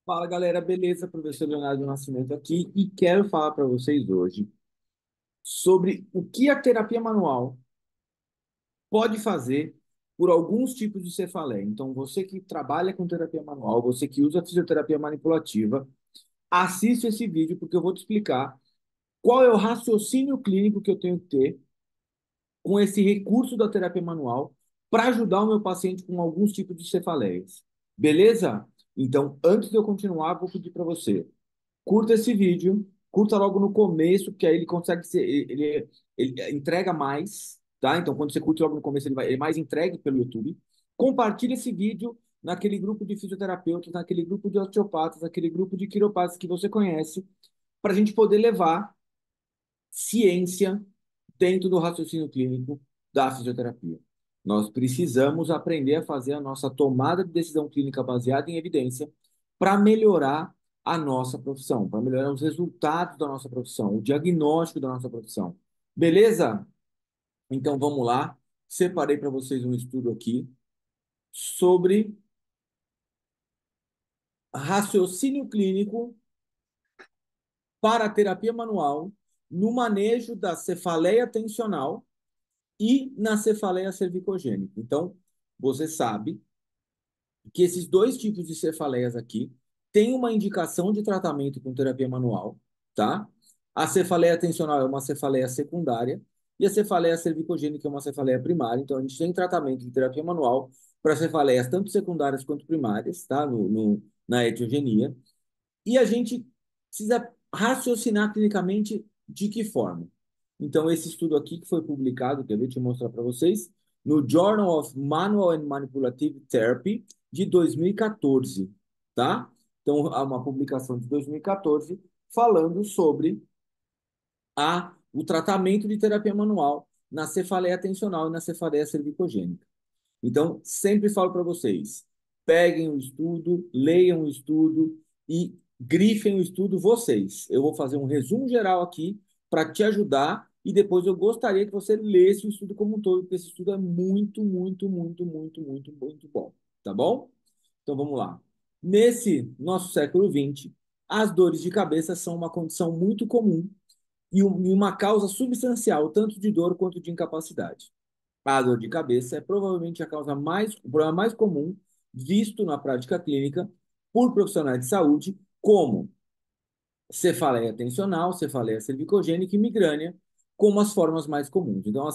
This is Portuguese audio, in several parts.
Fala galera, beleza? Professor Leonardo Nascimento aqui e quero falar para vocês hoje sobre o que a terapia manual pode fazer por alguns tipos de cefaleia. Então, você que trabalha com terapia manual, você que usa fisioterapia manipulativa, assiste esse vídeo porque eu vou te explicar qual é o raciocínio clínico que eu tenho que ter com esse recurso da terapia manual para ajudar o meu paciente com alguns tipos de cefaleias. Beleza? Então, antes de eu continuar, vou pedir para você curta esse vídeo, curta logo no começo, porque aí ele consegue ser, ele entrega mais, tá? Então, quando você curte logo no começo, ele é mais entregue pelo YouTube. Compartilhe esse vídeo naquele grupo de fisioterapeutas, naquele grupo de osteopatas, naquele grupo de quiropratas que você conhece, para a gente poder levar ciência dentro do raciocínio clínico da fisioterapia. Nós precisamos aprender a fazer a nossa tomada de decisão clínica baseada em evidência para melhorar a nossa profissão, para melhorar os resultados da nossa profissão, o diagnóstico da nossa profissão. Beleza? Então vamos lá. Separei para vocês um estudo aqui sobre raciocínio clínico para a terapia manual no manejo da cefaleia tensional e na cefaleia cervicogênica. Então, você sabe que esses dois tipos de cefaleias aqui têm uma indicação de tratamento com terapia manual, tá? A cefaleia tensional é uma cefaleia secundária e a cefaleia cervicogênica é uma cefaleia primária. Então, a gente tem tratamento de terapia manual para cefaleias tanto secundárias quanto primárias, tá? Na heterogenia. E a gente precisa raciocinar clinicamente de que forma? Então, esse estudo aqui que foi publicado, que eu vou te mostrar para vocês, no Journal of Manual and Manipulative Therapy, de 2014, tá? Então, há uma publicação de 2014 falando sobre o tratamento de terapia manual na cefaleia tensional e na cefaleia cervicogênica. Então, sempre falo para vocês, peguem o estudo, leiam o estudo e grifem o estudo vocês. Eu vou fazer um resumo geral aqui para te ajudar e depois eu gostaria que você lesse o estudo como um todo, porque esse estudo é muito, muito, muito, muito, muito, muito bom. Tá bom? Então, vamos lá. Nesse nosso século XX, as dores de cabeça são uma condição muito comum e uma causa substancial, tanto de dor quanto de incapacidade. A dor de cabeça é provavelmente o problema mais comum visto na prática clínica por profissionais de saúde, como cefaleia tensional, cefaleia cervicogênica e migrânia, como as formas mais comuns. Então,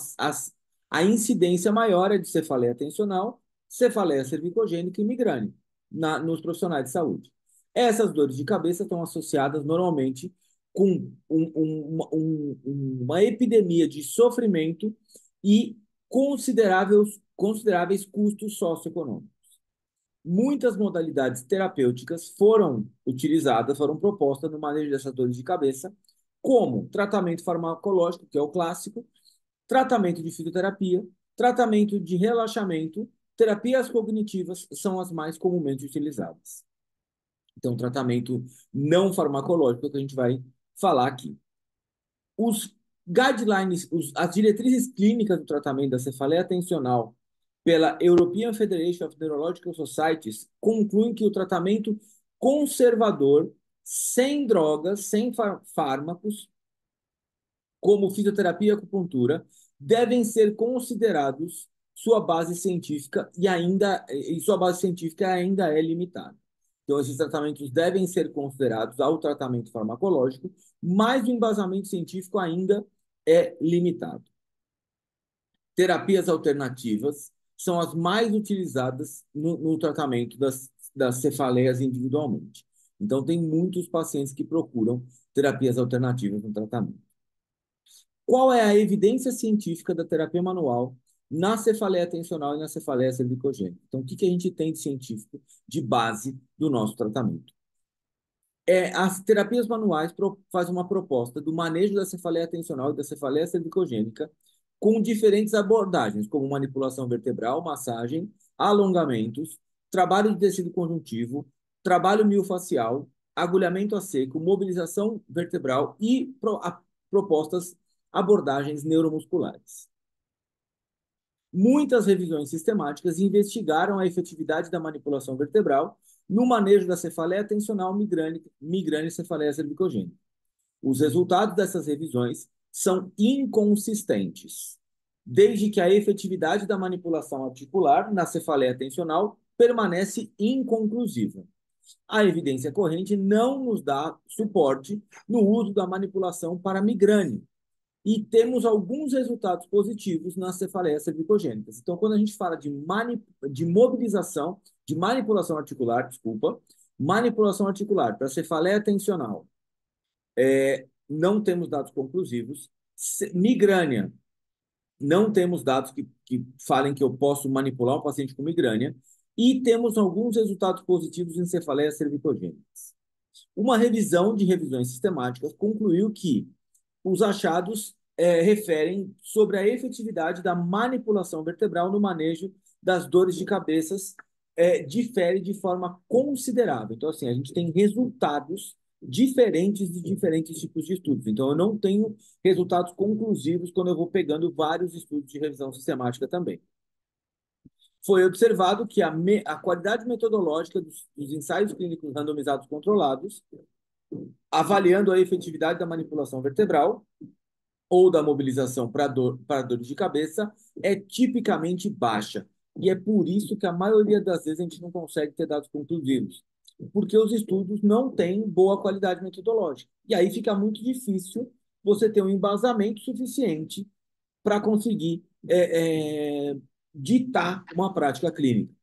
a incidência maior é de cefaleia tensional, cefaleia cervicogênica e migrânia nos profissionais de saúde. Essas dores de cabeça estão associadas normalmente com uma epidemia de sofrimento e consideráveis custos socioeconômicos. Muitas modalidades terapêuticas foram utilizadas, foram propostas no manejo dessas dores de cabeça, como tratamento farmacológico, que é o clássico, tratamento de fisioterapia, tratamento de relaxamento, terapias cognitivas são as mais comumente utilizadas. Então, tratamento não farmacológico é o que a gente vai falar aqui. Os guidelines, as diretrizes clínicas do tratamento da cefaleia tensional pela European Federation of Neurological Societies concluem que o tratamento conservador, sem drogas, sem fármacos, como fisioterapia e acupuntura, devem ser considerados sua base científica e sua base científica ainda é limitada. Então, esses tratamentos devem ser considerados ao tratamento farmacológico, mas o embasamento científico ainda é limitado. Terapias alternativas são as mais utilizadas no tratamento das cefaleias individualmente. Então, tem muitos pacientes que procuram terapias alternativas no tratamento. Qual é a evidência científica da terapia manual na cefaleia tensional e na cefaleia cervicogênica? Então, o que a gente tem de científico de base do nosso tratamento? As terapias manuais fazem uma proposta do manejo da cefaleia tensional e da cefaleia cervicogênica com diferentes abordagens, como manipulação vertebral, massagem, alongamentos, trabalho de tecido conjuntivo, trabalho miofacial, agulhamento a seco, mobilização vertebral e propostas abordagens neuromusculares. Muitas revisões sistemáticas investigaram a efetividade da manipulação vertebral no manejo da cefaleia tensional, migrânia e cefaleia cervicogênica. Os resultados dessas revisões são inconsistentes, desde que a efetividade da manipulação articular na cefaleia tensional permanece inconclusiva. A evidência corrente não nos dá suporte no uso da manipulação para migrânia, e temos alguns resultados positivos nas cefaleias cervicogênicas. Então, quando a gente fala de mobilização, de manipulação articular, desculpa, manipulação articular para cefaleia tensional, não temos dados conclusivos. Migrânia, não temos dados que falem que eu posso manipular um paciente com migrânia, e temos alguns resultados positivos em cefaleias cervicogênicas. Uma revisão de revisões sistemáticas concluiu que os achados referem sobre a efetividade da manipulação vertebral no manejo das dores de cabeças, difere de forma considerável. Então, assim, a gente tem resultados diferentes de diferentes tipos de estudos. Então, eu não tenho resultados conclusivos quando eu vou pegando vários estudos de revisão sistemática também. Foi observado que a qualidade metodológica dos ensaios clínicos randomizados controlados, avaliando a efetividade da manipulação vertebral ou da mobilização para dores de cabeça, é tipicamente baixa. E é por isso que a maioria das vezes a gente não consegue ter dados conclusivos, porque os estudos não têm boa qualidade metodológica. E aí fica muito difícil você ter um embasamento suficiente para conseguir ditar uma prática clínica.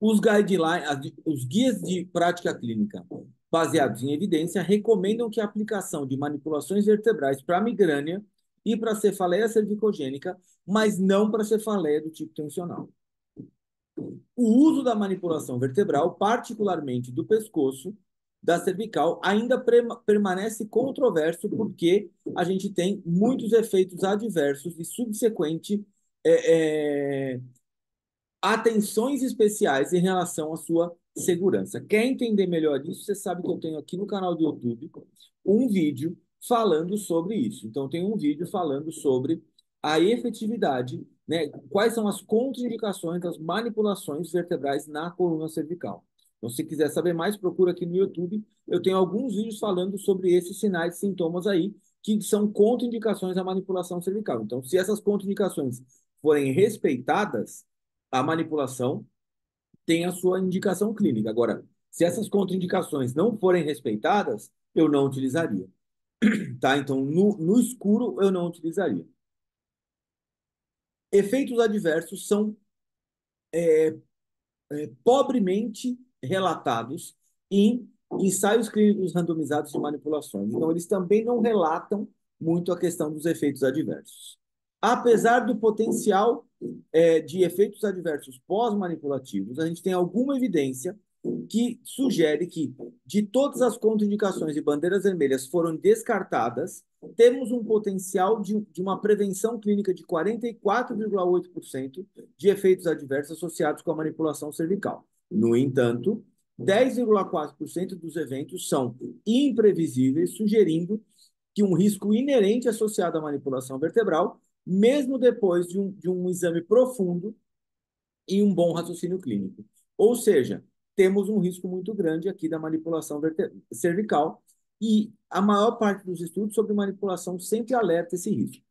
Os guidelines, os guias de prática clínica baseados em evidência recomendam que a aplicação de manipulações vertebrais para migrânia e para cefaleia cervicogênica, mas não para cefaleia do tipo tensional. O uso da manipulação vertebral, particularmente do pescoço, da cervical, ainda permanece controverso porque a gente tem muitos efeitos adversos e subsequente atenções especiais em relação à sua segurança. Quer entender melhor isso? Você sabe que eu tenho aqui no canal do YouTube um vídeo falando sobre isso. Então, tem um vídeo falando sobre a efetividade, né? Quais são as contraindicações das manipulações vertebrais na coluna cervical. Então, se quiser saber mais, procura aqui no YouTube. Eu tenho alguns vídeos falando sobre esses sinais e sintomas aí, que são contraindicações à manipulação cervical. Então, se essas contraindicações forem respeitadas, a manipulação tem a sua indicação clínica. Agora, se essas contraindicações não forem respeitadas, eu não utilizaria. Tá? Então, no escuro, eu não utilizaria. Efeitos adversos são pobremente relatados em ensaios clínicos randomizados de manipulações. Então, eles também não relatam muito a questão dos efeitos adversos. Apesar do potencial de efeitos adversos pós-manipulativos, a gente tem alguma evidência que sugere que, de todas as contraindicações e bandeiras vermelhas foram descartadas, temos um potencial de uma prevenção clínica de 44,8% de efeitos adversos associados com a manipulação cervical. No entanto, 10,4% dos eventos são imprevisíveis, sugerindo que um risco inerente associado à manipulação vertebral, mesmo depois de um exame profundo e um bom raciocínio clínico. Ou seja, temos um risco muito grande aqui da manipulação cervical, e a maior parte dos estudos sobre manipulação sempre alerta esse risco.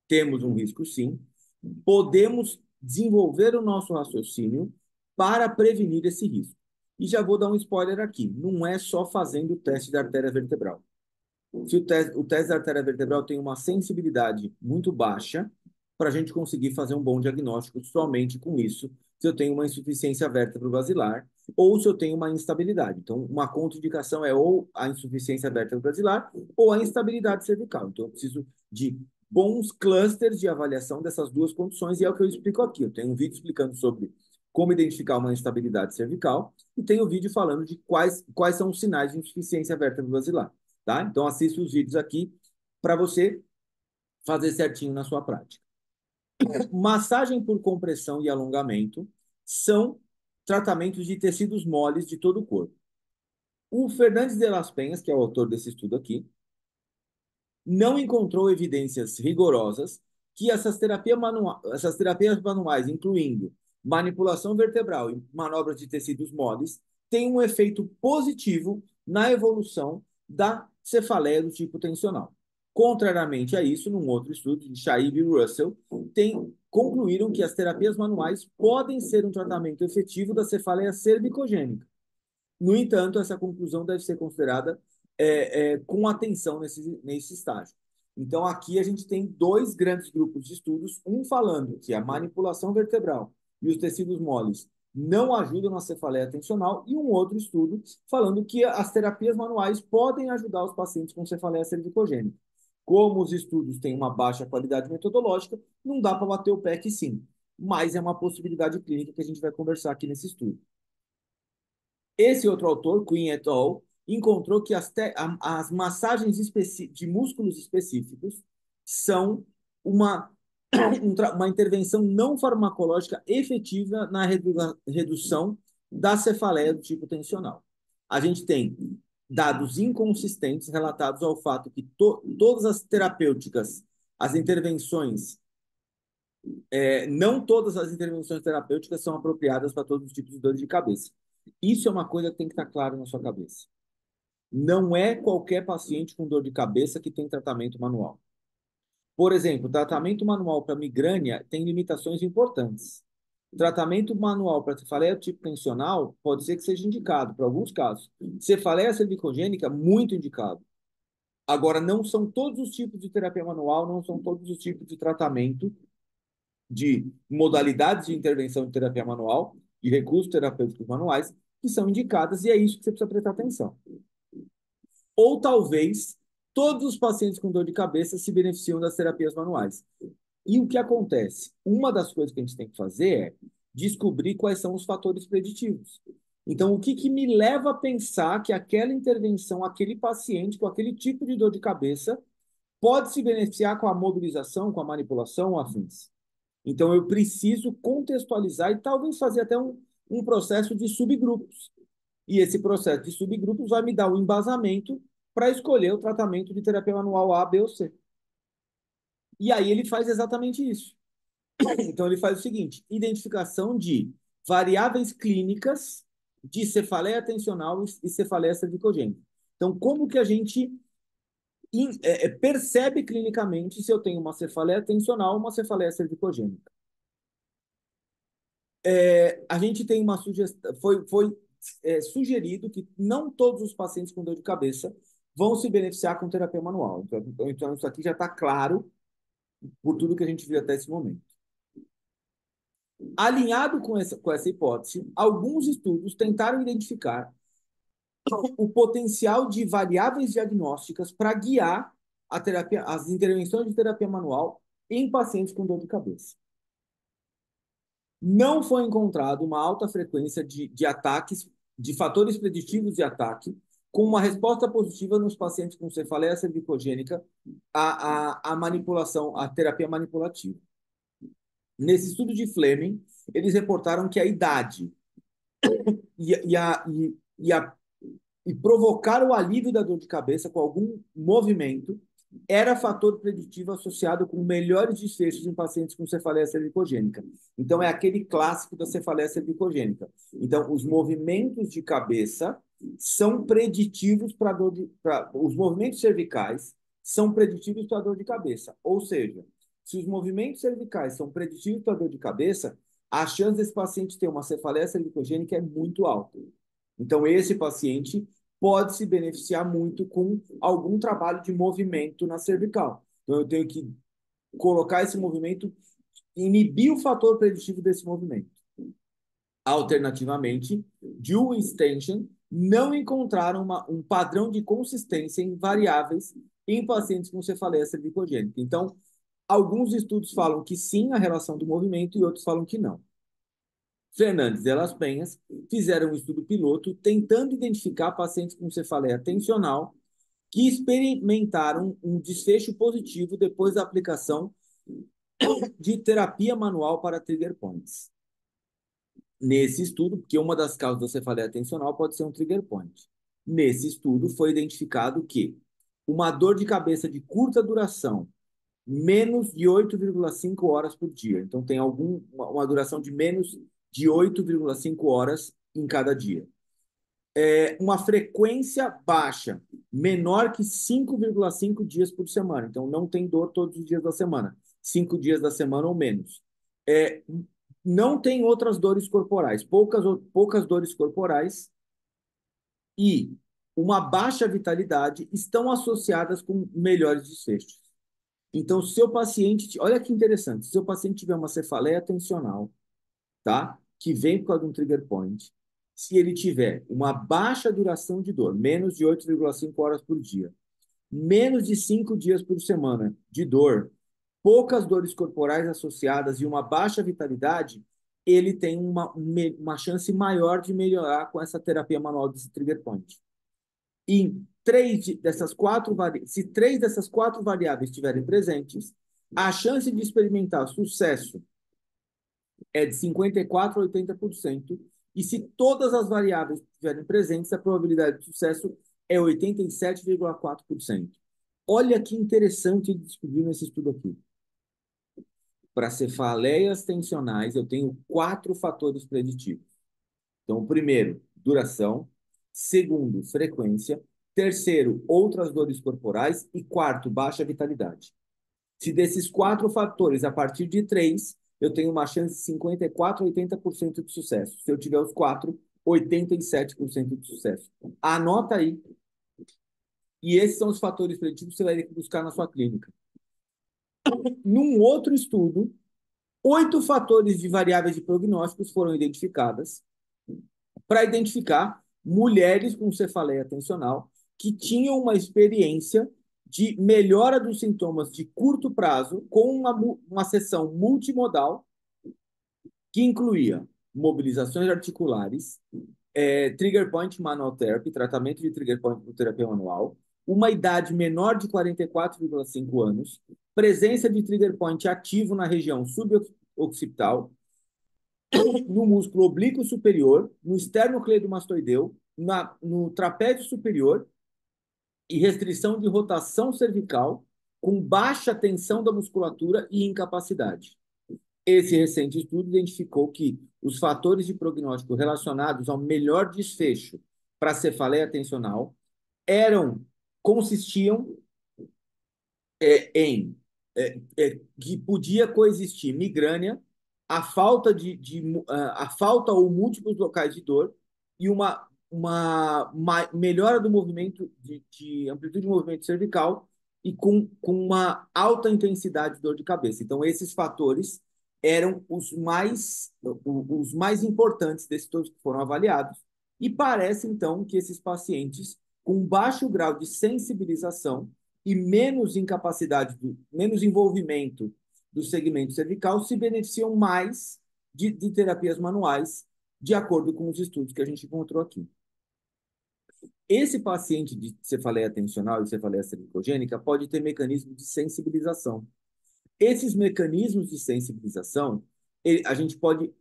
Temos um risco, sim. Podemos desenvolver o nosso raciocínio para prevenir esse risco. E já vou dar um spoiler aqui. Não é só fazendo o teste da artéria vertebral. Se o teste da artéria vertebral tem uma sensibilidade muito baixa, para a gente conseguir fazer um bom diagnóstico somente com isso, se eu tenho uma insuficiência vértebro-basilar ou se eu tenho uma instabilidade. Então, uma contraindicação é ou a insuficiência vértebro-basilar ou a instabilidade cervical. Então, eu preciso de bons clusters de avaliação dessas duas condições, e é o que eu explico aqui. Eu tenho um vídeo explicando sobre como identificar uma instabilidade cervical e tenho um vídeo falando de quais são os sinais de insuficiência vértebro-basilar. Tá? Então, assista os vídeos aqui para você fazer certinho na sua prática. Massagem por compressão e alongamento são tratamentos de tecidos moles de todo o corpo. O Fernandes de las Penhas, que é o autor desse estudo aqui, não encontrou evidências rigorosas que essas terapias manuais, incluindo manipulação vertebral e manobras de tecidos moles têm um efeito positivo na evolução da cefaleia do tipo tensional. Contrariamente a isso, num outro estudo de Shaib e Russell, concluíram que as terapias manuais podem ser um tratamento efetivo da cefaleia cervicogênica. No entanto, essa conclusão deve ser considerada com atenção nesse estágio. Então, aqui a gente tem dois grandes grupos de estudos, um falando que a manipulação vertebral e os tecidos moles não ajudam na cefaleia tensional, e um outro estudo falando que as terapias manuais podem ajudar os pacientes com cefaleia cervicogênica. Como os estudos têm uma baixa qualidade metodológica, não dá para bater o pé que sim, mas é uma possibilidade clínica que a gente vai conversar aqui nesse estudo. Esse outro autor, Quinn et al., encontrou que as massagens de músculos específicos são uma, uma intervenção não farmacológica efetiva na redução da cefaleia do tipo tensional. A gente tem dados inconsistentes relatados ao fato que todas as terapêuticas, as intervenções, não todas as intervenções terapêuticas são apropriadas para todos os tipos de dores de cabeça. Isso é uma coisa que tem que estar claro na sua cabeça. Não é qualquer paciente com dor de cabeça que tem tratamento manual. Por exemplo, tratamento manual para migrânia tem limitações importantes. Tratamento manual para cefaleia do tipo tensional pode ser que seja indicado para alguns casos. Cefaleia cervicogênica, muito indicado. Agora, não são todos os tipos de terapia manual, não são todos os tipos de tratamento, de modalidades de intervenção de terapia manual e recursos terapêuticos manuais que são indicadas, e é isso que você precisa prestar atenção. Ou talvez todos os pacientes com dor de cabeça se beneficiam das terapias manuais. E o que acontece? Uma das coisas que a gente tem que fazer é descobrir quais são os fatores preditivos. Então, o que me leva a pensar que aquela intervenção, aquele paciente com aquele tipo de dor de cabeça, pode se beneficiar com a mobilização, com a manipulação, afins? Então, eu preciso contextualizar e talvez fazer até um processo de subgrupos. E esse processo de subgrupos vai me dar o embasamento para escolher o tratamento de terapia manual A, B ou C. E aí ele faz exatamente isso. Então, ele faz o seguinte: identificação de variáveis clínicas de cefaleia tensional e cefaleia cervicogênica. Então, como que a gente percebe clinicamente se eu tenho uma cefaleia tensional ou uma cefaleia cervicogênica? A gente tem uma sugestão, foi sugerido que não todos os pacientes com dor de cabeça vão se beneficiar com terapia manual. Então isso aqui já está claro por tudo que a gente viu até esse momento. Alinhado com essa hipótese, alguns estudos tentaram identificar o potencial de variáveis diagnósticas para guiar as intervenções de terapia manual em pacientes com dor de cabeça. Não foi encontrado uma alta frequência de ataques, de fatores preditivos de ataque, com uma resposta positiva nos pacientes com cefaleia cervicogênica à manipulação, à terapia manipulativa. Nesse estudo de Fleming, eles reportaram que a idade e, a, e, a, e provocar o alívio da dor de cabeça com algum movimento era fator preditivo associado com melhores desfechos em pacientes com cefaleia cervicogênica. Então, é aquele clássico da cefaleia cervicogênica. Então, os movimentos de cabeça são preditivos para dor de... os movimentos cervicais são preditivos para dor de cabeça. Ou seja, se os movimentos cervicais são preditivos para dor de cabeça, a chance desse paciente ter uma cefaleia cervicogênica é muito alta. Então, esse paciente pode se beneficiar muito com algum trabalho de movimento na cervical. Então, eu tenho que colocar esse movimento, inibir o fator preditivo desse movimento. Alternativamente, dual extension não encontraram um padrão de consistência em variáveis em pacientes com cefaleia cervicogênica. Então, alguns estudos falam que sim, a relação do movimento, e outros falam que não. Fernandes e Las Penhas fizeram um estudo piloto tentando identificar pacientes com cefaleia tensional que experimentaram um desfecho positivo depois da aplicação de terapia manual para trigger points. Nesse estudo, porque uma das causas da cefaleia tensional pode ser um trigger point. Nesse estudo, foi identificado que uma dor de cabeça de curta duração, menos de 8,5 horas por dia, então tem uma duração de menos de 8,5 horas em cada dia. Uma frequência baixa, menor que 5,5 dias por semana. Então, não tem dor todos os dias da semana. 5 dias da semana ou menos. É, não tem outras dores corporais. Poucas dores corporais e uma baixa vitalidade estão associadas com melhores desfechos. Então, se o seu paciente... Olha que interessante. Se o seu paciente tiver uma cefaleia tensional, tá? Que vem por causa de um trigger point, se ele tiver uma baixa duração de dor, menos de 8,5 horas por dia, menos de 5 dias por semana de dor, poucas dores corporais associadas e uma baixa vitalidade, ele tem uma chance maior de melhorar com essa terapia manual desse trigger point. Em se três dessas quatro variáveis estiverem presentes, a chance de experimentar sucesso é de 54% a 80%, e se todas as variáveis estiverem presentes, a probabilidade de sucesso é 87,4%. Olha que interessante descobrir nesse estudo aqui. Para cefaleias tensionais, eu tenho 4 fatores preditivos. Então, o primeiro, duração. Segundo, frequência. Terceiro, outras dores corporais. E quarto, baixa vitalidade. Se desses 4 fatores, a partir de 3, eu tenho uma chance de 54% a 80% de sucesso. Se eu tiver os 4, 87% de sucesso. Anota aí. E esses são os fatores preditivos que você vai buscar na sua clínica. Num outro estudo, 8 fatores de variáveis de prognósticos foram identificadas para identificar mulheres com cefaleia tensional que tinham uma experiência de melhora dos sintomas de curto prazo com uma sessão multimodal que incluía mobilizações articulares, trigger point manual therapy, tratamento de trigger point com terapia manual, uma idade menor de 44,5 anos, presença de trigger point ativo na região suboccipital, no músculo oblíquo superior, no esternocleidomastoideu, no trapézio superior e restrição de rotação cervical com baixa tensão da musculatura e incapacidade. Esse recente estudo identificou que os fatores de prognóstico relacionados ao melhor desfecho para a cefaleia tensional consistiam em que podia coexistir migrânia, a falta ou múltiplos locais de dor e uma melhora do movimento de amplitude de movimento cervical e com uma alta intensidade de dor de cabeça. Então, esses fatores eram os mais importantes desses todos que foram avaliados. E parece, então, que esses pacientes com baixo grau de sensibilização e menos incapacidade, menos envolvimento do segmento cervical se beneficiam mais de terapias manuais, de acordo com os estudos que a gente encontrou aqui. Esse paciente de cefaleia tensional e cefaleia cervicogênica pode ter mecanismos de sensibilização. Esses mecanismos de sensibilização, a gente pode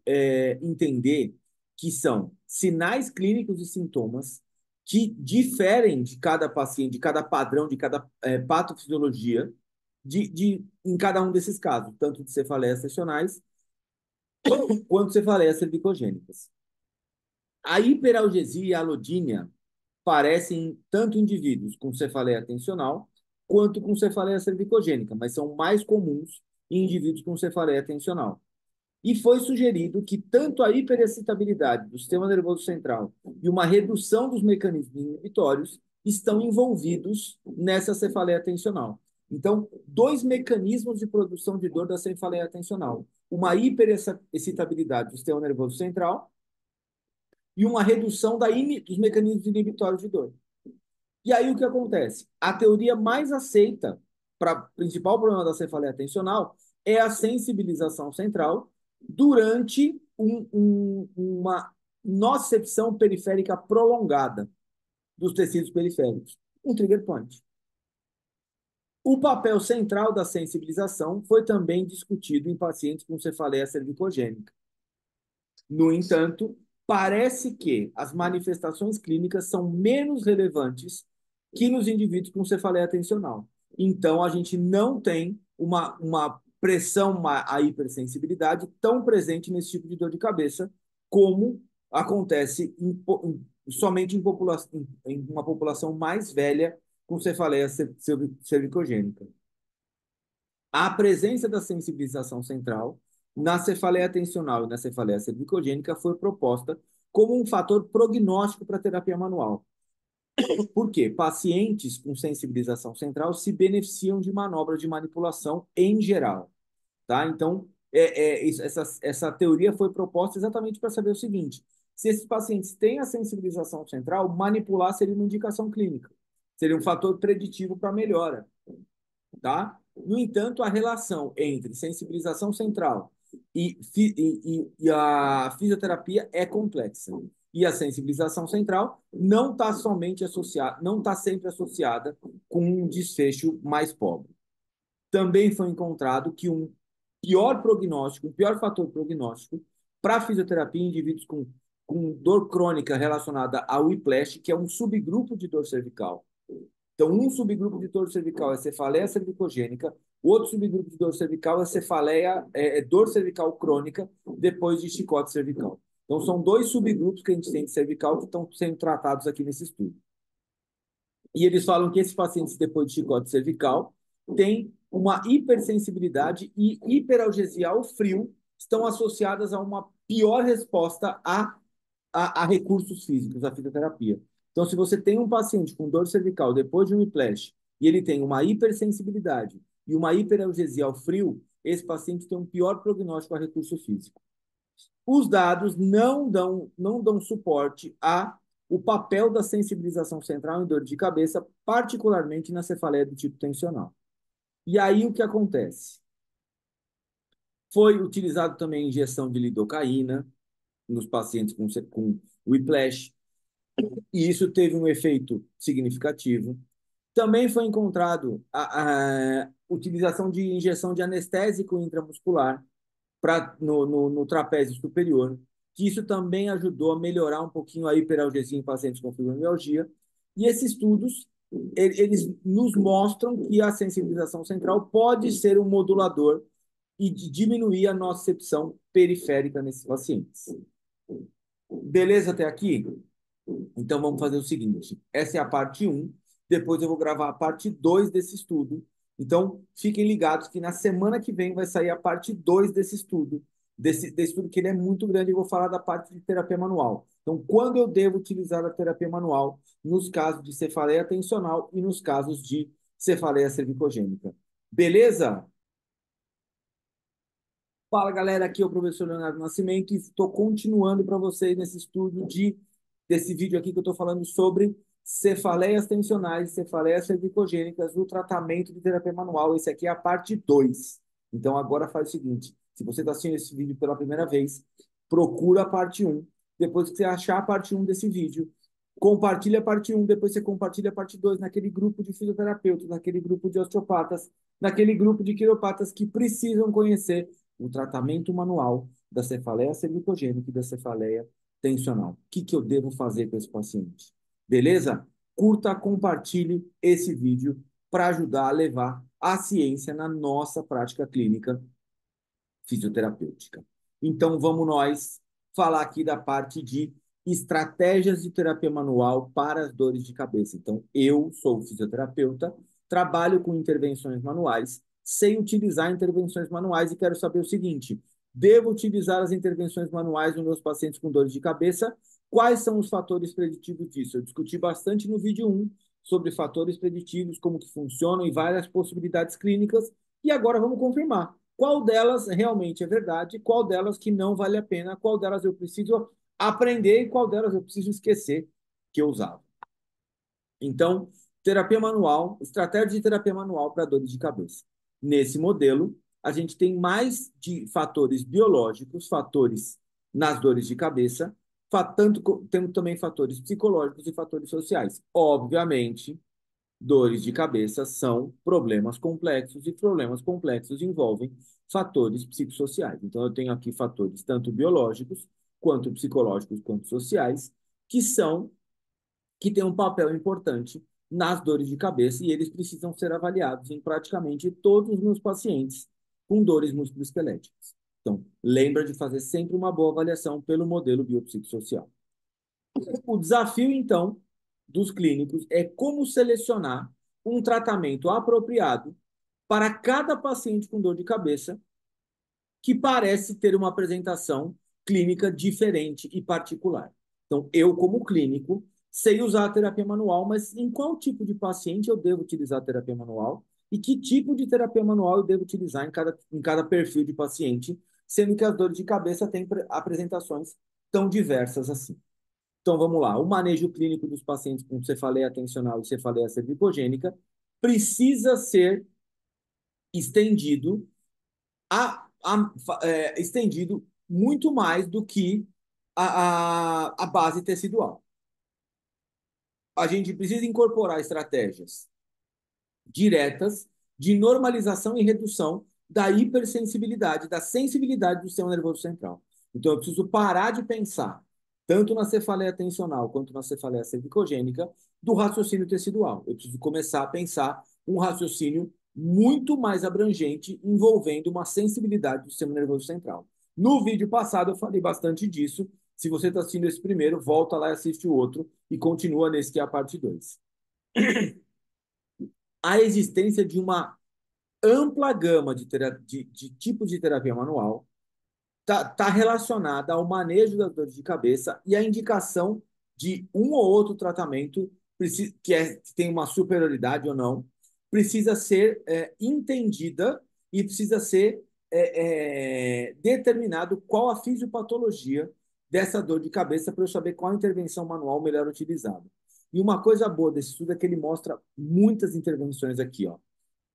entender que são sinais clínicos e sintomas que diferem de cada paciente, de cada padrão, de cada patofisiologia, em cada um desses casos, tanto de cefaleias tensionais quanto cefaleias cervicogênicas. A hiperalgesia e a alodínia parecem tanto indivíduos com cefaleia tensional quanto com cefaleia cervicogênica, mas são mais comuns em indivíduos com cefaleia tensional. E foi sugerido que tanto a hiperexcitabilidade do sistema nervoso central e uma redução dos mecanismos inibitórios estão envolvidos nessa cefaleia tensional. Então, 2 mecanismos de produção de dor da cefaleia tensional. Uma hiperexcitabilidade do sistema nervoso central e uma redução dos mecanismos inibitórios de dor. E aí o que acontece? A teoria mais aceita para o principal problema da cefaleia tensional é a sensibilização central durante uma nocicepção periférica prolongada dos tecidos periféricos, um trigger point. O papel central da sensibilização foi também discutido em pacientes com cefaleia cervicogênica. No entanto, parece que as manifestações clínicas são menos relevantes que nos indivíduos com cefaleia tensional. Então, a gente não tem uma pressão à hipersensibilidade tão presente nesse tipo de dor de cabeça, como acontece somente em uma população mais velha com cefaleia cervicogênica. A presença da sensibilização central na cefaleia tensional e na cefaleia cervicogênica foi proposta como um fator prognóstico para a terapia manual. Por quê? Pacientes com sensibilização central se beneficiam de manobras de manipulação em geral. Tá? Então, essa teoria foi proposta exatamente para saber o seguinte: se esses pacientes têm a sensibilização central, manipular seria uma indicação clínica, seria um fator preditivo para melhora. Tá? No entanto, a relação entre sensibilização central e a fisioterapia é complexa. E a sensibilização central não está somente associada, não está sempre associada com um desfecho mais pobre. Também foi encontrado que um pior fator prognóstico para a fisioterapia em indivíduos com dor crônica relacionada ao whiplash, que é um subgrupo de dor cervical. Então, um subgrupo de dor cervical é cefaleia cervicogênica, o outro subgrupo de dor cervical é dor cervical crônica depois de chicote cervical. Então, são dois subgrupos que a gente tem de cervical que estão sendo tratados aqui nesse estudo. E eles falam que esses pacientes, depois de chicote cervical, têm uma hipersensibilidade e hiperalgesia ao frio, estão associadas a uma pior resposta a recursos físicos, à fisioterapia. Então, se você tem um paciente com dor cervical depois de um whiplash e ele tem uma hipersensibilidade e uma hiperalgesia ao frio, esse paciente tem um pior prognóstico a recurso físico. Os dados não dão suporte a o papel da sensibilização central em dor de cabeça, particularmente na cefaleia do tipo tensional. E aí o que acontece? Foi utilizado também injeção de lidocaína nos pacientes com whiplash, e isso teve um efeito significativo. Também foi encontrado a utilização de injeção de anestésico intramuscular no trapézio superior, que isso também ajudou a melhorar um pouquinho a hiperalgesia em pacientes com fibromialgia. E esses estudos, eles nos mostram que a sensibilização central pode ser um modulador e diminuir a nocicepção periférica nesses pacientes. Beleza até aqui? Então vamos fazer o seguinte: essa é a parte 1, depois eu vou gravar a parte 2 desse estudo. Então fiquem ligados que na semana que vem vai sair a parte 2 desse estudo, desse estudo que ele é muito grande, eu vou falar da parte de terapia manual. Então, quando eu devo utilizar a terapia manual nos casos de cefaleia tensional e nos casos de cefaleia cervicogênica. Beleza? Fala, galera, aqui é o professor Leonardo Nascimento e estou continuando para vocês nesse estudo desse vídeo aqui que eu estou falando sobre cefaleias tensionais, cefaleias cervicogênicas no tratamento de terapia manual. Esse aqui é a parte 2. Então, agora faz o seguinte, se você está assistindo esse vídeo pela primeira vez, procura a parte 1. Depois que você achar a parte 1 desse vídeo, compartilha a parte 1, depois você compartilha a parte 2 naquele grupo de fisioterapeutas, naquele grupo de osteopatas, naquele grupo de quiropatas que precisam conhecer o tratamento manual da cefaleia cervicogênica e da cefaleia tensional. O que eu devo fazer com esse paciente? Beleza? Curta, compartilhe esse vídeo para ajudar a levar a ciência na nossa prática clínica fisioterapêutica. Então, vamos nós falar aqui da parte de estratégias de terapia manual para as dores de cabeça. Então, eu sou fisioterapeuta, trabalho com intervenções manuais, sei utilizar intervenções manuais e quero saber o seguinte: devo utilizar as intervenções manuais nos meus pacientes com dores de cabeça? Quais são os fatores preditivos disso? Eu discuti bastante no vídeo 1 sobre fatores preditivos, como que funcionam e várias possibilidades clínicas, e agora vamos confirmar qual delas realmente é verdade, qual delas que não vale a pena, qual delas eu preciso aprender e qual delas eu preciso esquecer que eu usava. Então, terapia manual, estratégia de terapia manual para dores de cabeça. Nesse modelo, a gente tem mais de fatores biológicos, fatores nas dores de cabeça, temos também fatores psicológicos e fatores sociais. Obviamente, dores de cabeça são problemas complexos e problemas complexos envolvem fatores psicossociais. Então, eu tenho aqui fatores tanto biológicos, quanto psicológicos, quanto sociais, que têm um papel importante nas dores de cabeça e eles precisam ser avaliados em praticamente todos os meus pacientes com dores musculoesqueléticas. Então, lembra de fazer sempre uma boa avaliação pelo modelo biopsicossocial. O desafio, então, dos clínicos é como selecionar um tratamento apropriado para cada paciente com dor de cabeça que parece ter uma apresentação clínica diferente e particular. Então, eu, como clínico, sei usar a terapia manual, mas em qual tipo de paciente eu devo utilizar a terapia manual e que tipo de terapia manual eu devo utilizar em cada perfil de paciente, sendo que as dores de cabeça têm apresentações tão diversas assim. Então, vamos lá. O manejo clínico dos pacientes com cefaleia atencional e cefaleia cervicogênica precisa ser estendido estendido muito mais do que a base tecidual. A gente precisa incorporar estratégias diretas de normalização e redução da hipersensibilidade, da sensibilidade do sistema nervoso central. Então, eu preciso parar de pensar, tanto na cefaleia tensional quanto na cefaleia cervicogênica, do raciocínio tecidual. Eu preciso começar a pensar um raciocínio muito mais abrangente, envolvendo uma sensibilidade do sistema nervoso central. No vídeo passado, eu falei bastante disso. Se você está assistindo esse primeiro, volta lá e assiste o outro e continua nesse que é a parte 2. A existência de uma ampla gama de tipos de terapia manual está relacionada ao manejo das dores de cabeça e à indicação de um ou outro tratamento que tem uma superioridade ou não, precisa ser entendida e precisa ser determinado qual a fisiopatologia dessa dor de cabeça para eu saber qual a intervenção manual melhor utilizada. E uma coisa boa desse estudo é que ele mostra muitas intervenções aqui, ó.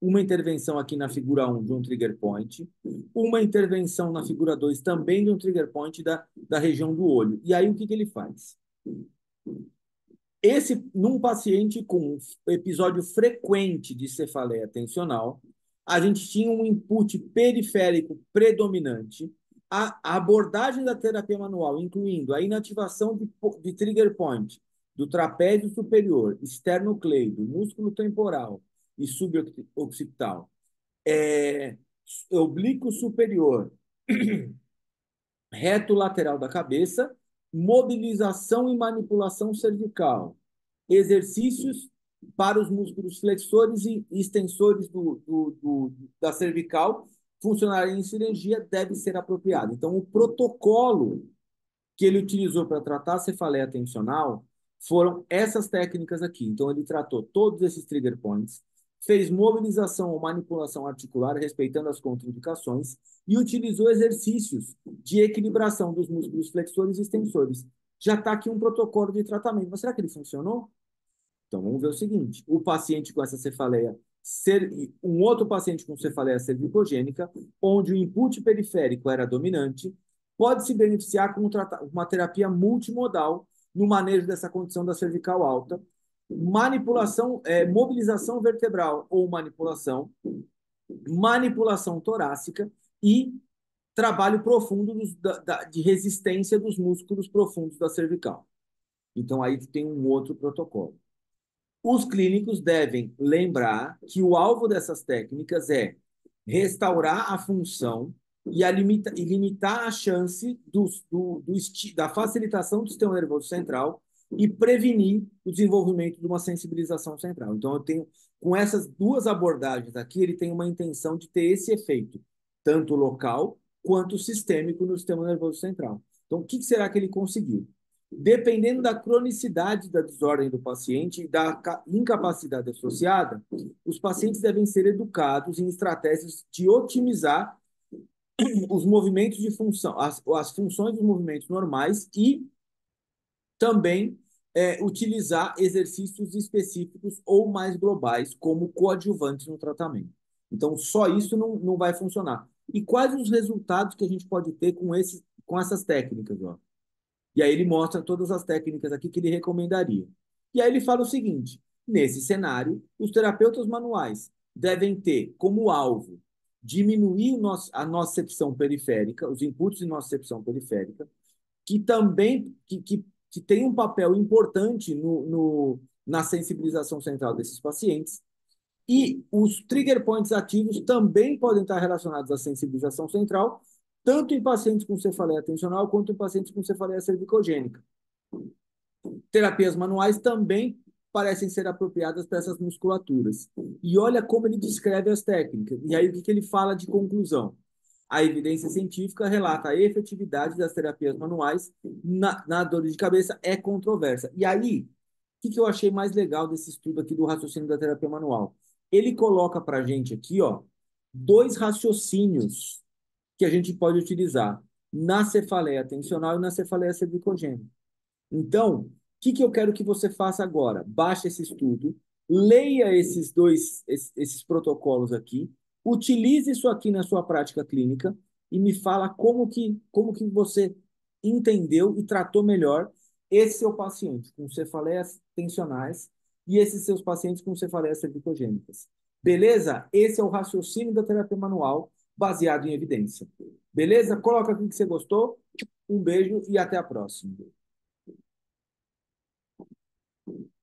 Uma intervenção aqui na figura 1 de um trigger point, uma intervenção na figura 2 também de um trigger point da região do olho. E aí o que ele faz? Num paciente com episódio frequente de cefaleia tensional, a gente tinha um input periférico predominante, a abordagem da terapia manual, incluindo a inativação de trigger point do trapézio superior, esternocleido, músculo temporal e suboccipital, oblíquo superior, reto lateral da cabeça, mobilização e manipulação cervical, exercícios para os músculos flexores e extensores da cervical funcionarem em sinergia deve ser apropriado. Então, o protocolo que ele utilizou para tratar a cefaleia tensional foram essas técnicas aqui. Então, ele tratou todos esses trigger points, fez mobilização ou manipulação articular, respeitando as contraindicações, e utilizou exercícios de equilibração dos músculos flexores e extensores. Já está aqui um protocolo de tratamento. Mas será que ele funcionou? Então, vamos ver o seguinte. O paciente com essa cefaleia, um outro paciente com cefaleia cervicogênica, onde o input periférico era dominante, pode se beneficiar com uma terapia multimodal no manejo dessa condição da cervical alta, mobilização vertebral ou manipulação torácica e trabalho profundo de resistência dos músculos profundos da cervical. Então, aí tem um outro protocolo. Os clínicos devem lembrar que o alvo dessas técnicas é restaurar a função e limitar a chance da facilitação do sistema nervoso central e prevenir o desenvolvimento de uma sensibilização central. Então, com essas duas abordagens aqui, ele tem uma intenção de ter esse efeito, tanto local quanto sistêmico no sistema nervoso central. Então, o que será que ele conseguiu? Dependendo da cronicidade da desordem do paciente e da incapacidade associada, os pacientes devem ser educados em estratégias de otimizar os movimentos de função, as funções dos movimentos normais e também utilizar exercícios específicos ou mais globais como coadjuvantes no tratamento. Então, só isso não vai funcionar. E quais os resultados que a gente pode ter com essas técnicas? Ó? E aí ele mostra todas as técnicas aqui que ele recomendaria. E aí ele fala o seguinte: nesse cenário, os terapeutas manuais devem ter como alvo diminuir a nocicepção periférica, os inputs de nocicepção periférica, que também que tem um papel importante na sensibilização central desses pacientes. E os trigger points ativos também podem estar relacionados à sensibilização central, tanto em pacientes com cefaleia tensional quanto em pacientes com cefaleia cervicogênica. Terapias manuais também parecem ser apropriadas para essas musculaturas. E olha como ele descreve as técnicas. E aí o que ele fala de conclusão? A evidência científica relata a efetividade das terapias manuais na dor de cabeça é controversa. E aí, o que eu achei mais legal desse estudo aqui do raciocínio da terapia manual? Ele coloca para a gente aqui, ó, dois raciocínios que a gente pode utilizar na cefaleia tensional e na cefaleia cervicogênica. Então, o que eu quero que você faça agora? Baixe esse estudo, leia esses protocolos aqui, utilize isso aqui na sua prática clínica e me fala como que você entendeu e tratou melhor esse seu paciente com cefaleias tensionais e esses seus pacientes com cefaleias cervicogênicas. Beleza? Esse é o raciocínio da terapia manual baseado em evidência. Beleza? Coloca aqui que você gostou. Um beijo e até a próxima.